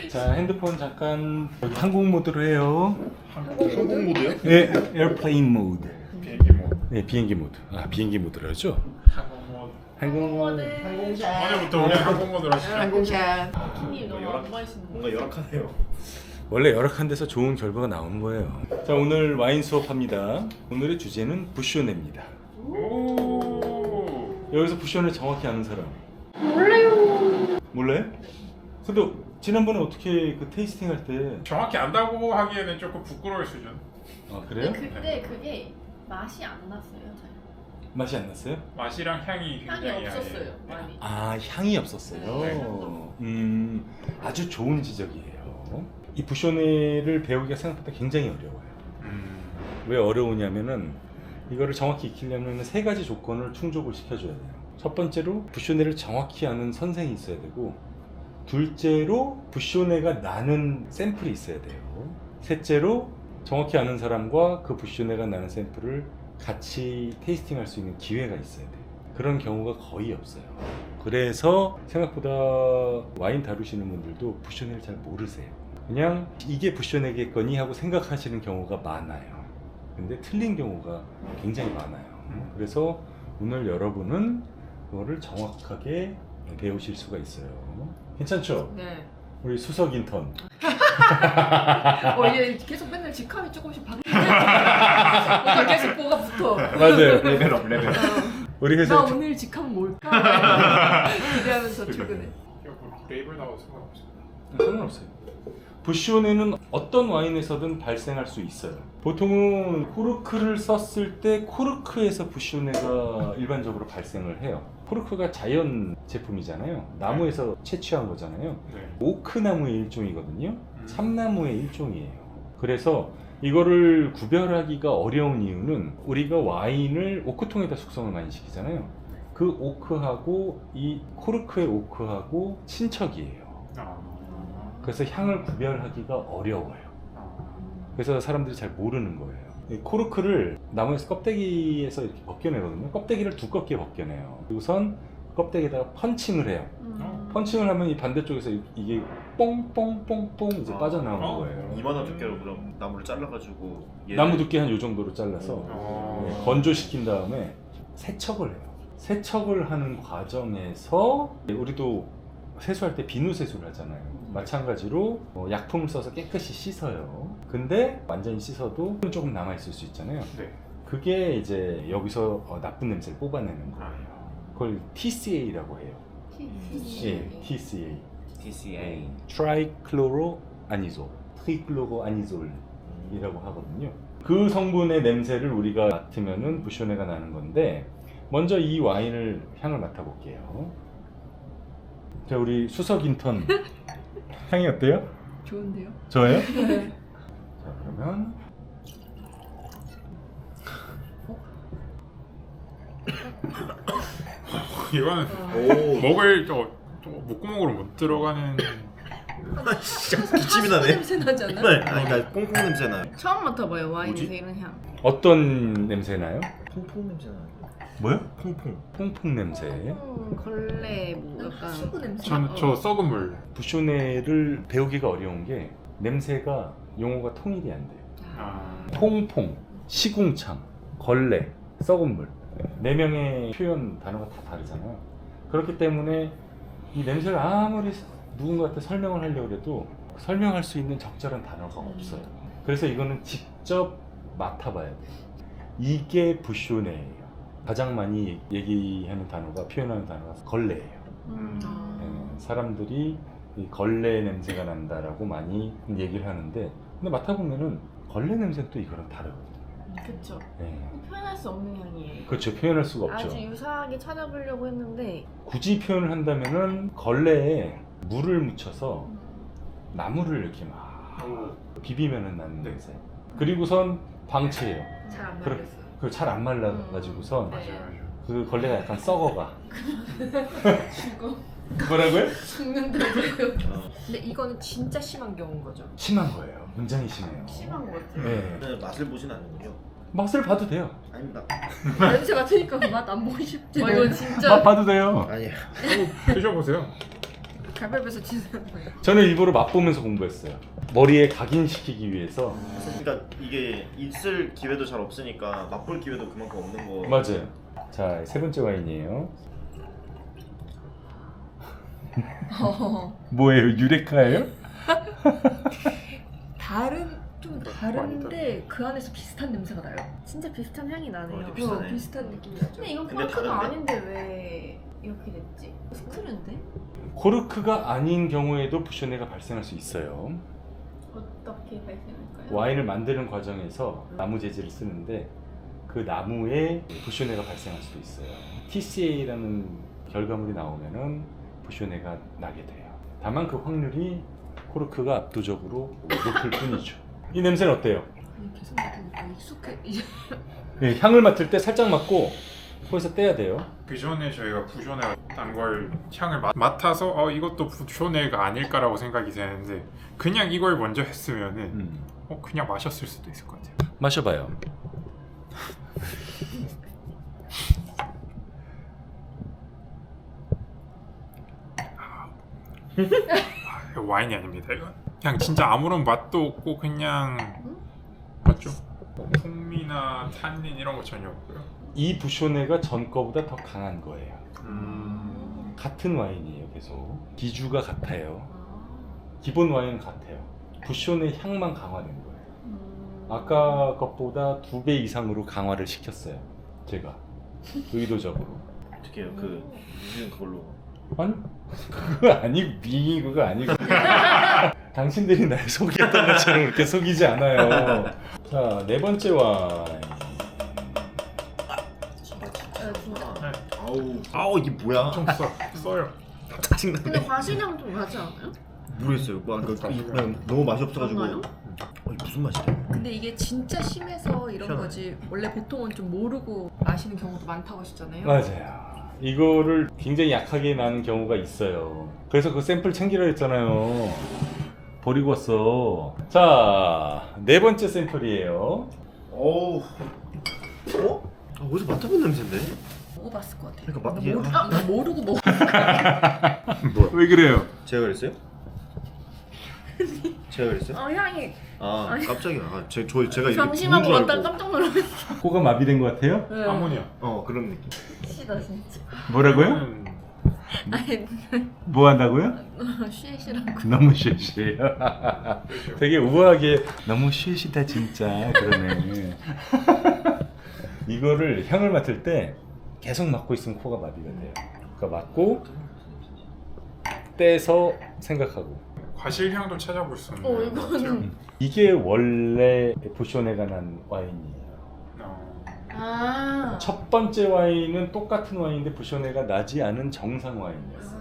자, 핸드폰 잠깐 여기 항공 모드로 해요. 항공 모드요? 네, 에어플레인 모드. 비행기 모드. 네, 비행기 모드. 아, 비행기 모드로 하죠? 항공 모드. 항공 모드. 오늘부터 우리 항공 모드로 하시죠. 항공샷. 키님 너무 안 맛있는 거. 뭔가 열악하네요. 원래 열악한 데서 좋은 결과가 나오는 거예요. 자, 오늘 와인 수업합니다. 오늘의 주제는 부쇼네입니다. 오. 여기서 부쇼네 정확히 아는 사람? 몰라요. 몰라요? 근데 지난번에 어떻게 그 테이스팅 할 때 정확히 안다고 하기에는 조금 부끄러울 수준. 아, 그래요? 근데 그때 그게 맛이 안 났어요. 잘. 맛이 안 났어요? 맛이랑 향이 향이 굉장히 없었어요. 많이. 아, 향이 없었어요. 네. 아주 좋은 지적이에요. 이 부쇼네를 배우기가 생각보다 굉장히 어려워요. 왜 어려우냐면은 이거를 정확히 익히려면 세 가지 조건을 충족을 시켜줘야 돼요. 첫 번째로 부쇼네를 정확히 아는 선생이 있어야 되고, 둘째로 부쇼네가 나는 샘플이 있어야 돼요. 셋째로 정확히 아는 사람과 그 부쇼네가 나는 샘플을 같이 테이스팅할 수 있는 기회가 있어야 돼요. 그런 경우가 거의 없어요. 그래서 생각보다 와인 다루시는 분들도 부쇼네를 잘 모르세요. 그냥 이게 부쇼네겠거니 하고 생각하시는 경우가 많아요. 근데 틀린 경우가 굉장히 많아요. 그래서 오늘 여러분은 그거를 정확하게 배우실 수가 있어요. 괜찮죠? 네. 우리 수석 인턴. 얘 계속 맨날 직함이 조금씩 바뀌네. 계속 뭐가 붙어. 맞아요. 레벨업 레벨업. 우리 나 회사 오늘 직함 뭘까? 기대하면서 출근해. 레이블 나와도 상관없어요. 상관없어요. 부쇼네는 어떤 와인에서든 발생할 수 있어요. 보통은 코르크를 썼을 때 코르크에서 부쇼네가 일반적으로 발생을 해요. 코르크가 자연 제품이잖아요. 나무에서 채취한 거잖아요. 네. 오크 나무의 일종이거든요. 참나무의 일종이에요. 그래서 이거를 구별하기가 어려운 이유는 우리가 와인을 오크통에다 숙성을 많이 시키잖아요. 그 오크하고 이 코르크의 오크하고 친척이에요. 그래서 향을 구별하기가 어려워요. 그래서 사람들이 잘 모르는 거예요. 이 코르크를 나무에서 껍데기에서 이렇게 벗겨내거든요. 껍데기를 두껍게 벗겨내요. 우선 껍데기에다가 펀칭을 해요. 펀칭을 하면 이 반대쪽에서 이게 뽕뽕뽕뽕 이제 빠져나오는 거예요. 이만한 두께로 그럼 나무를 잘라가지고 나무 두께 한 요 정도로 잘라서 어. 건조시킨 다음에 세척을 해요. 세척을 하는 과정에서 우리도 세수할 때 비누 세수를 하잖아요. 마찬가지로 약품을 써서 깨끗이 씻어요. 근데 완전히 씻어도 조금 남아있을 수 있잖아요. 네. 그게 이제 여기서 나쁜 냄새를 뽑아내는 거예요. 그걸 TCA라고 해요. 예, TCA. TCA. 트라이클로로아니졸, 트리클로로아니졸이라고 하거든요. 그 성분의 냄새를 우리가 맡으면은 부쇼네가 나는 건데, 먼저 이 와인을 향을 맡아볼게요. 자, 우리 수석 인턴 향이 어때요? 좋은데요? 좋아요? 네. 자, 그러면 이거는 오. 목을 저 목구멍으로 못 들어가는. 진짜 기침이 나네. 냄새 나지 않아? 네. 아니 그러니까 콩콩 냄새 나요. 처음 맡아봐요 와인에서 뭐지? 이런 향. 어떤 냄새 나요? 콩콩 냄새 나요. 뭐요? 콩콩. 퐁퐁 냄새. 걸레 뭐 약간 수분 냄새. 저 썩은 물. 부쇼네를 배우기가 어려운 게 냄새가 용어가 통일이 안 돼요. 아. 퐁퐁, 시궁창, 걸레, 썩은 물. 네 명의 표현 단어가 다 다르잖아요. 그렇기 때문에 이 냄새를 아무리 누군가한테 설명을 하려고 해도 설명할 수 있는 적절한 단어가 없어요. 그래서 이거는 직접 맡아봐야 돼요. 이게 부쇼네예요. 가장 많이 얘기하는 단어가, 표현하는 단어가 걸레예요. 사람들이 이 걸레 냄새가 난다라고 많이 얘기를 하는데, 근데 맡아보면은 걸레 냄새는 또 이거랑 다르거든요. 그쵸. 네. 표현할 수 없는 향이에요. 그렇죠. 표현할 수가 없죠. 아주 유사하게 찾아보려고 했는데 굳이 표현을 한다면은 걸레에 물을 묻혀서 나무를 이렇게 막 비비면은 나는 냄새. 그리고선 방치해요. 잘 안 그래. 말렸어요. 그걸 잘 안 말라가지고선 네. 그 걸레가 약간 썩어가. 죽어. 뭐라고요? 죽는다고요. 근데 이거는 진짜 심한 경우인 거죠. 심한 거예요. 굉장히 심해요. 심한 거 같아요. 네. 네, 맛을 보진 않는군요. 맛을 봐도 돼요. 아닙니다. 냄새 맡으니까 맛 안 보기 쉽지. 이건 맛 진짜 봐도 돼요. 아니에요. 드셔보세요. 갈비뼈에서 치는 거예요. 저는 일부러 맛보면서 공부했어요. 머리에 각인시키기 위해서. 그러니까 이게 있을 기회도 잘 없으니까 맛볼 기회도 그만큼 없는 거. 맞아요. 자, 세 번째 와인이에요. 뭐예요? 유레카예요? 좀 다른데 그 안에서 비슷한 냄새가 나요. 진짜 비슷한 향이 나네요. 어, 비슷하네. 비슷한 느낌이 나죠. 근데 이건 근데 코르크가 다른데? 아닌데 왜 이렇게 됐지? 스크류인데? 코르크가 아닌 경우에도 부쇼네가 발생할 수 있어요. 어떻게 발생할까요? 와인을 만드는 과정에서 나무 재질을 쓰는데 그 나무에 부쇼네가 발생할 수도 있어요. TCA라는 결과물이 나오면은 부쇼네가 나게 돼요. 다만 그 확률이 코르크가 압도적으로 높을 뿐이죠. 이 냄새는 어때요? 아니, 계속 맡으니까 익숙해. 이제 네, 향을 맡을 때 살짝 맡고 코에서 떼야 돼요. 그 전에 저희가 부쇼네가 딴 걸 향을 맡아서 이것도 부쇼네가 아닐까라고 생각이 되는데 그냥 이걸 먼저 했으면은 그냥 마셨을 수도 있을 것 같아요. 마셔봐요. 이거 와인이 아닙니다. 이건 그냥 진짜 아무런 맛도 없고 그냥 맞죠? 풍미나 탄닌 이런 거 전혀 없고요. 이 부쇼네가 전 거보다 더 강한 거예요. 같은 와인이에요. 계속 기주가 같아요. 기본 와인은 같아요. 부쇼네 향만 강화된 거예요. 아까 것보다 2배 이상으로 강화를 시켰어요. 제가 의도적으로. 어떻게 해요? 그 무슨 그걸로. 아니 그거 아니고 빙이 그거 아니고 당신들이 날 속였던 것처럼 그렇게 속이지 않아요. 자, 네 번째 와인. 진짜. 아우 이게 뭐야? 좀 써요. 짜증나네. 근데 과실향 좀 나지 않아요? 모르겠어요. 뭐 그냥 너무 맛이 없어가지고. 맞나요? 이게 무슨 맛이래? 근데 이게 진짜 심해서 이런 희한하네. 거지. 원래 보통은 좀 모르고 마시는 경우도 많다고 하시잖아요. 맞아요. 이거를 굉장히 약하게 나는 경우가 있어요. 그래서 그 샘플 챙기라 했잖아요. 버리고 왔어. 자, 네 번째 샘플이에요. 어우. 어디서 맡아본 냄새인데? 먹어봤을 것 같아요. 그러니까 막 나 이게 모르고 먹. 왜 그래요? 제가 그랬어요? 제가 그랬어요? 향이 아 깜짝이야. 제가 이렇게 잠시만 부은 줄 먹었다 알고. 깜짝 놀랐어. 코가 마비된 것 같아요? 아모니아. 그런 느낌. 시다 진짜. 뭐라고요? 아니 뭐 한다고요? 쉐시라고. 너무 쉐시해요. 되게 우아하게 너무 쉐시다 진짜 그러네. 이거를 향을 맡을 때 계속 맡고 있으면 코가 마비가 돼요. 그러니까 맡고 떼서 생각하고. 과실향도 찾아볼 수 있는 것 같아요. 이거는 이게 원래 부쇼네가 난 와인이에요. 아. 첫 번째 와인은 똑같은 와인인데 부쇼네가 나지 않은 정상 와인이었어요.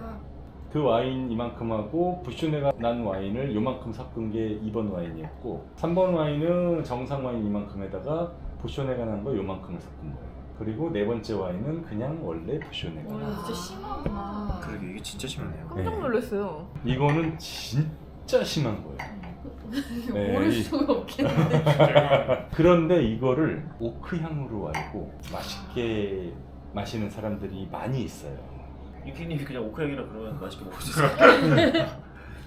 그 와인 이만큼하고 부쇼네가 난 와인을 요만큼 섞은 게 2번 와인이었고 3번 와인은 정상 와인 이만큼에다가 부쇼네가 난 거 요만큼을 섞은 거예요. 그리고 네 번째 와인은 그냥 원래 부쇼네가 난 진짜 심하구나. 그러게 이게 진짜 심하네요. 깜짝 놀랐어요. 이거는 진짜 심한 거예요. 네, 모를 이- 수가 없겠는데. 그런데 이거를 오크 향으로 알고 맛있게 마시는 사람들이 많이 있어요. 유키님이 그냥 오크향이라 그러면 맛있게 먹을 수 있어요.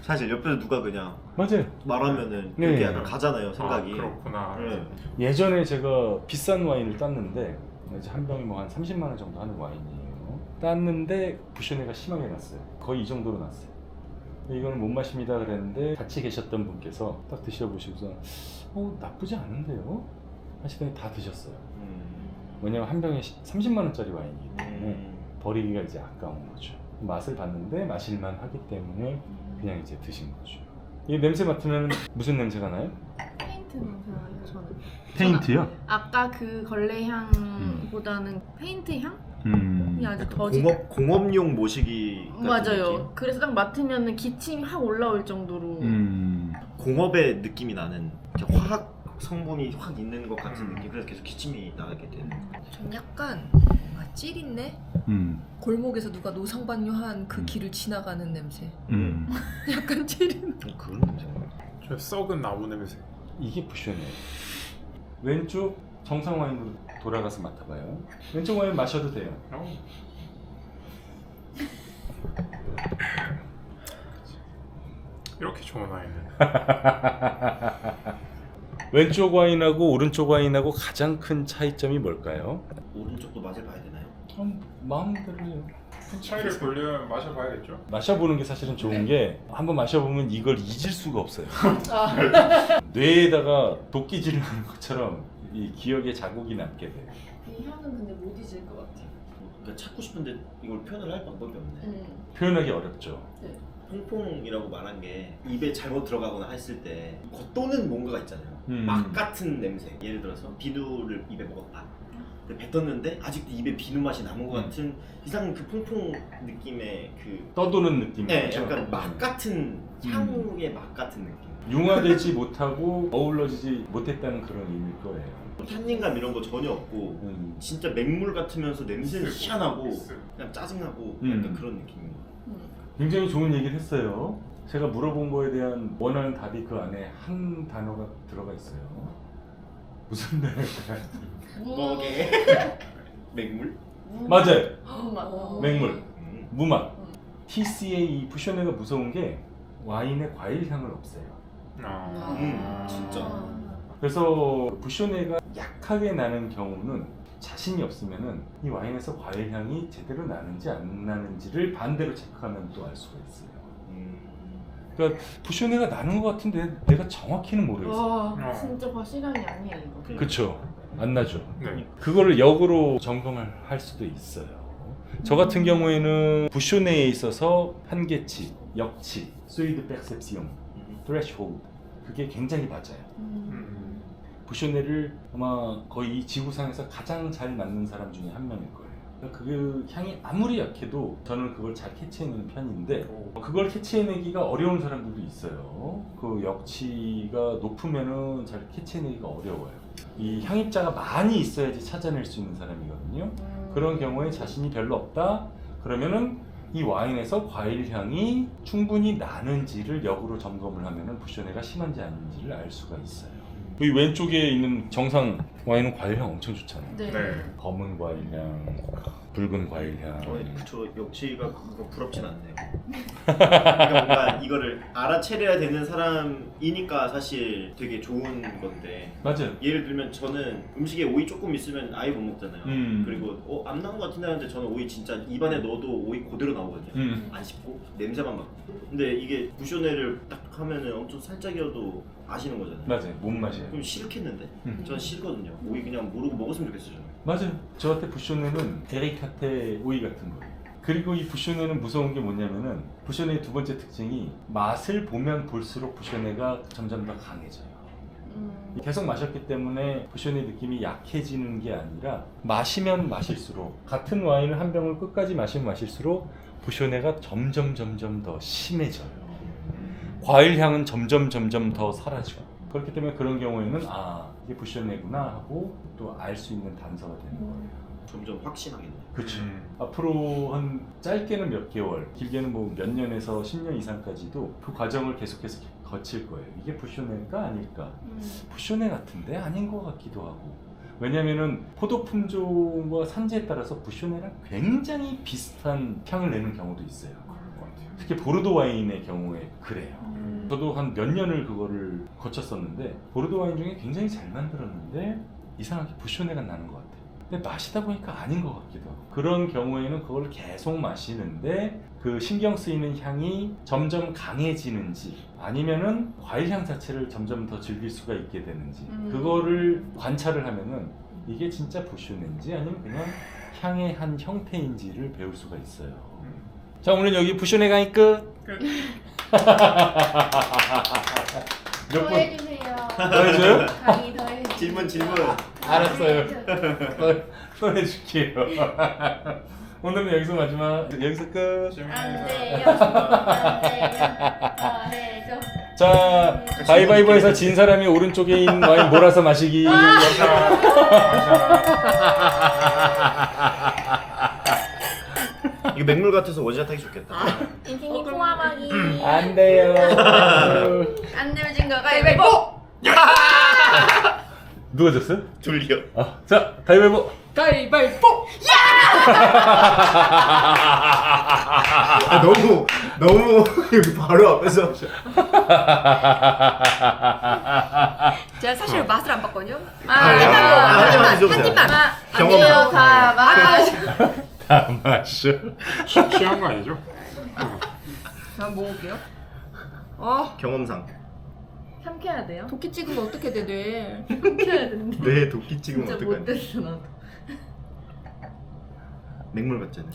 사실 옆에서 누가 그냥 맞아요. 말하면은 네. 그렇게 약간 가잖아요 생각이. 그렇구나. 네. 예전에 제가 비싼 와인을 땄는데 이제 한 병이 뭐 한 30만 원 정도 하는 와인이에요. 땄는데 부쇼네가 심하게 났어요. 거의 이 정도로 났어요. 이거는 못 마십니다 그랬는데 같이 계셨던 분께서 딱 드셔보시고서 나쁘지 않은데요? 하시더니 다 드셨어요. 왜냐면 한 병에 30만 원짜리 와인이기 때문에 버리기가 이제 아까운 거죠. 맛을 봤는데 마실만 하기 때문에 그냥 이제 드신 거죠. 이 냄새 맡으면 무슨 냄새가 나요? 페인트 냄새 나요 저는. 페인트요? 아까 그 걸레 향보다는 페인트 향? 이 아주 더 공업용 모시기 같은 맞아요. 느낌? 그래서 딱 맡으면 기침이 확 올라올 정도로. 공업의 느낌이 나는 이렇게 화학 성분이 확 있는 것 같은 느낌. 그래서 계속 기침이 나게 되는. 전 약간 찔 있네. 골목에서 누가 노상반뇨한 그 길을 지나가는 냄새. 약간 찔 있네. 그런 냄새. 저 썩은 나무 냄새. 이게 부쇼네예요. 왼쪽 정상 와인으로 돌아가서 맡아봐요. 왼쪽 와인 마셔도 돼요. 이렇게 좋은 와인은. 왼쪽 와인하고 오른쪽 와인하고 가장 큰 차이점이 뭘까요? 오른쪽도 맛을 봐야 되나요? 마음대로요. 큰 차이를 보려면 마셔봐야겠죠. 마셔보는 게 사실은 좋은 게 한번 마셔보면 이걸 잊을 수가 없어요. 아. 뇌에다가 도끼질을 하는 것처럼 이 기억에 자국이 남게 돼요. 이 향은 근데 못 잊을 것 같아. 그러니까 찾고 싶은데 이걸 표현을 할 방법이 없네. 표현하기 어렵죠. 퐁퐁이라고 말한 게 입에 잘못 들어가거나 했을 때 겉도는 뭔가가 있잖아요. 음. 막 같은 냄새. 예를 들어서 비누를 입에 먹었다. 근데 뱉었는데 아직도 입에 비누 맛이 남은 것 같은 이상 그 퐁퐁 느낌의 그 떠도는 느낌. 네, 약간 막 같은 음. 향의 맛 같은 느낌. 융화되지 못하고 어우러지지 못했다는 그런 의미일 거예요. 탄닌감 이런 거 전혀 없고 진짜 맹물 같으면서 냄새는 희한하고 쓰고. 그냥 짜증나고 음. 약간 그런 느낌인 거. 굉장히 좋은 얘기를 했어요. 제가 물어본 거에 대한 원하는 답이 그 안에 한 단어가 들어가 있어요. 무슨 단어일까요? 뭐게? 맹물? 맞아요. 맹물. 음. 무맛. TCA 이 푸셔네가 무서운 게 와인의 과일 향을 없애요. 진짜. 그래서 푸셔네가 약하게 나는 경우는 자신이 없으면은 이 와인에서 과일 향이 제대로 나는지 안 나는지를 반대로 체크하면 또 알 수가 있어요. 그러니까 푸셔네가 나는 것 같은데 내가 정확히는 모르겠어요. 와 진짜 과실향이 아니야 이거. 그렇죠. 안 나죠. 네. 그거를 역으로 점검을 할 수도 있어요. 저 같은 경우에는 부쇼네에 있어서 한계치, 역치, 스위드 백셉시움, 트래시홀드 그게 굉장히 맞아요. 부쇼네를 아마 거의 이 지구상에서 가장 잘 맞는 사람 중에 한 명일 거예요. 그러니까 그 향이 아무리 약해도 저는 그걸 잘 캐치해내는 편인데 그걸 캐치해내기가 어려운 사람들도 있어요. 그 역치가 높으면은 잘 캐치해내기가 어려워요. 이 향입자가 많이 있어야지 찾아낼 수 있는 사람이거든요. 그런 경우에 자신이 별로 없다 그러면은 이 와인에서 과일 향이 충분히 나는지를 역으로 점검을 하면은 부쇼네가 심한지 아닌지를 알 수가 있어요. 여기 왼쪽에 있는 정상 와인은 과일 향 엄청 좋잖아요. 네. 네. 검은 과일 향, 붉은 과일 향. 그쵸. 역치가 그거 부럽진 않네요. 그러니까 뭔가 이거를 알아채려야 되는 사람이니까 사실 되게 좋은 건데 맞아요. 예를 들면 저는 음식에 오이 조금 있으면 아예 못 먹잖아요. 그리고 안 나온 것 같은데 하는데 저는 오이 진짜 입안에 넣어도 오이 그대로 나오거든요. 안 씹고 냄새만 맡고. 근데 이게 부쇼네를 딱 하면은 엄청 살짝이어도 아시는 거잖아요. 맞아요. 못 마셔요. 그럼 싫겠는데? 저는 싫거든요. 오이 그냥 모르고 먹었으면 좋겠어요. 저는. 맞아요. 저한테 부쇼네는 에리카테 오이 같은 거예요. 그리고 이 부쇼네는 무서운 게 뭐냐면은 부쇼네의 두 번째 특징이 맛을 보면 볼수록 부쇼네가 점점 더 강해져요. 계속 마셨기 때문에 부쇼네 느낌이 약해지는 게 아니라 마시면 마실수록 같은 와인을 한 병을 끝까지 마시면 마실수록 부쇼네가 점점 더 심해져요. 과일 향은 점점 더 사라지고 그렇기 때문에 그런 경우에는 이게 부쇼네구나 하고 또 알 수 있는 단서가 되는 거예요. 점점 확신하겠네. 그렇죠. 앞으로 한 짧게는 몇 개월, 길게는 뭐 몇 년에서 10년 이상까지도 그 과정을 계속해서 거칠 거예요. 이게 부쇼네가 아닐까? 부쇼네 같은데 아닌 것 같기도 하고. 왜냐면은 포도 품종과 산지에 따라서 부쇼네랑 굉장히 비슷한 향을 내는 경우도 있어요. 특히 보르도 와인의 경우에 그래요. 저도 한 몇 년을 그거를 거쳤었는데 보르도 와인 중에 굉장히 잘 만들었는데 이상하게 부쇼네가 나는 것 같아요. 근데 마시다 보니까 아닌 것 같기도 하고 그런 경우에는 그걸 계속 마시는데 그 신경 쓰이는 향이 점점 강해지는지 아니면은 과일 향 자체를 점점 더 즐길 수가 있게 되는지 그거를 관찰을 하면은 이게 진짜 부쇼네인지 아니면 그냥 향의 한 형태인지를 배울 수가 있어요. 자, 오늘 여기 부쇼네 강의 끝. 몇 더 분? 해주세요. 더 해줘요? 강의 더 해주세요. 질문. 알았어요. 또 해줄게요. 오늘은 여기서 마지막. 여기서 끝. 안 돼요. 안 돼요. 더 해줘. 자, 가위바위보에서 진 사람이 오른쪽에 있는 와인 몰아서 마시기. 이거 맹물 같아서 원샷 하기 좋겠다. 인fin이 포함하기. 안 돼요. 안 내면 진 거 가위바위보. 누가 졌어요? 둘이요. 자, 가위바위보. 가위바위보! 너무 여기 바로 앞에서 제가 사실 맛을 안 봤거든요. 한 입만. 경험. 다 마셔. 취한 거 아니죠? 한번 먹어볼게요. 경험상. 삼켜야 돼요? 도끼 찍으면 어떻게 돼? 삼켜야 되는데. 내 도끼 찍으면 진짜 어떡하냐. 못됐어 나도. 맹물 같잖아요.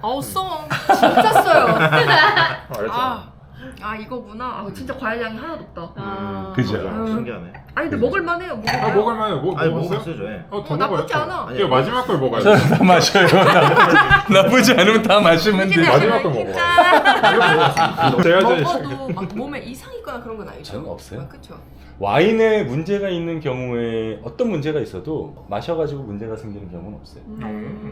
아우 써. 진짜 써요. 알았잖아. 이거구나. 진짜 과일 양이 하나도 없다. 그죠. 신기하네. 아니 근데 먹을만해요. 먹을만해요. 아니 먹었어요? 먹었어요 저. 더 나쁘지 먹어요. 않아. 이거 마지막 걸 먹어야 저 돼. 다 마셔요. 나쁘지 않으면 다 마시면 돼. 마지막 걸 먹어요. 제가 전에 먹어도 막 몸에 이상 있거나 그런 건 아니죠? 저는 없어요. 그렇죠. 와인에 문제가 있는 경우에 어떤 문제가 있어도 마셔가지고 문제가 생기는 경우는 없어요.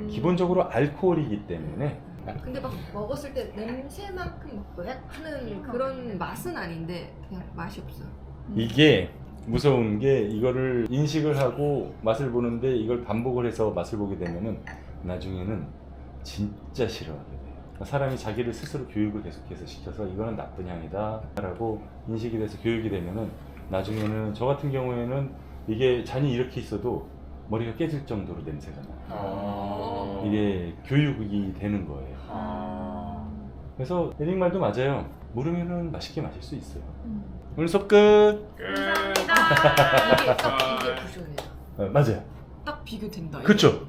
기본적으로 알코올이기 때문에 근데 막 먹었을 때 냄새만큼 하는 그런 맛은 아닌데 그냥 맛이 없어요. 이게 무서운 게 이거를 인식을 하고 맛을 보는데 이걸 반복을 해서 맛을 보게 되면은 나중에는 진짜 싫어하게 돼요. 사람이 자기를 스스로 교육을 계속해서 시켜서 이거는 나쁜 향이다 라고 인식이 돼서 교육이 되면은 나중에는 저 같은 경우에는 이게 잔이 이렇게 있어도 머리가 깨질 정도로 냄새가 나요. 이게 교육이 되는 거예요. 그래서 에릭 말도 맞아요. 모르면은 맛있게 마실 수 있어요. 오늘 수업 끝. 이게 부션이에요. 맞아요. 딱 비교된다. 그쵸?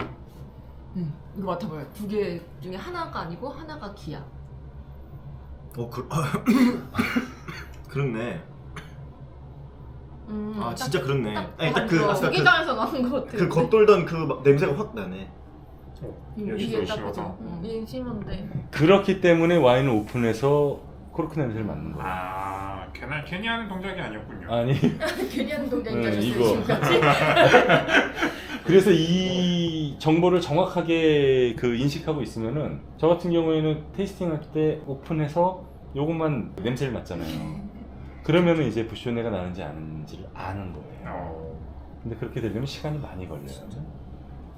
이거 맡아봐요. 두 개 중에 하나가 아니고 하나가 기야. 그렇네. 딱- 진짜 그렇네. 딱 아니 딱 그 맞아. 아까 고기장에서 나는 것 같아. 그 겉돌던 그 냄새가 확 나네. 이게 딱 심하다. 맞아. 이게 심한데. 그렇기 때문에 와인을 오픈해서 코르크 냄새를 맡는 거예요. 괜히 하는 동작이 아니었군요. 아니 괜히 하는 동작인가 셨어요 이거. 지금까지. 그래서 이 정보를 정확하게 그 인식하고 있으면은 저 같은 경우에는 테이스팅 할 때 오픈해서 요것만 냄새를 맡잖아요. 그러면은 이제 부쇼네가 나는지 아는지를 아는 거예요. 근데 그렇게 되려면 시간이 많이 걸려요.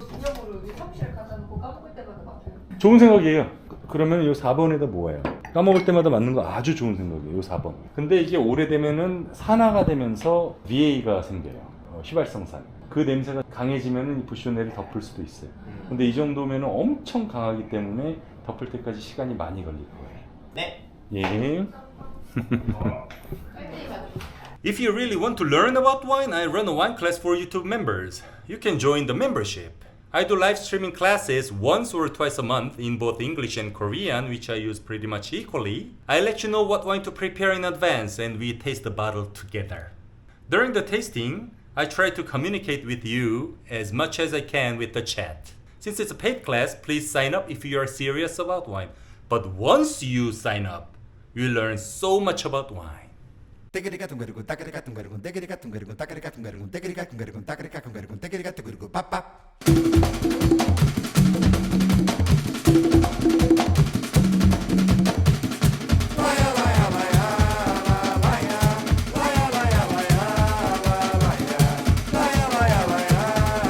기념으로 여기 사무실에 갖다 놓고 까먹을 때마다 맡아요. 좋은 생각이에요. 그러면 요 4번에다 모아요. 까먹을 때마다 맞는 거 아주 좋은 생각이에요. 요 4번. 근데 이게 오래되면은 산화가 되면서 VA가 생겨요. 휘발성산. 그 냄새가 강해지면은 이 부쇼네를 덮을 수도 있어요. 근데 이 정도면은 엄청 강하기 때문에 덮을 때까지 시간이 많이 걸릴 거예요. 네. 예. If you really want to learn about wine, I run a wine class for YouTube members. You can join the membership. I do live streaming classes once or twice a month in both English and Korean, which I use pretty much equally. I let you know what wine to prepare in advance and we taste the bottle together. During the tasting, I try to communicate with you as much as I can with the chat. Since it's a paid class, please sign up if you are serious about wine. But once you sign up, you learn so much about wine. Tegeriga tungarugun, takariga tungarugun, tegeriga tungarugun, takariga tungarugun, tegeriga tungarugun, takariga tungarugun, tegeriga tungarugun, pap pap.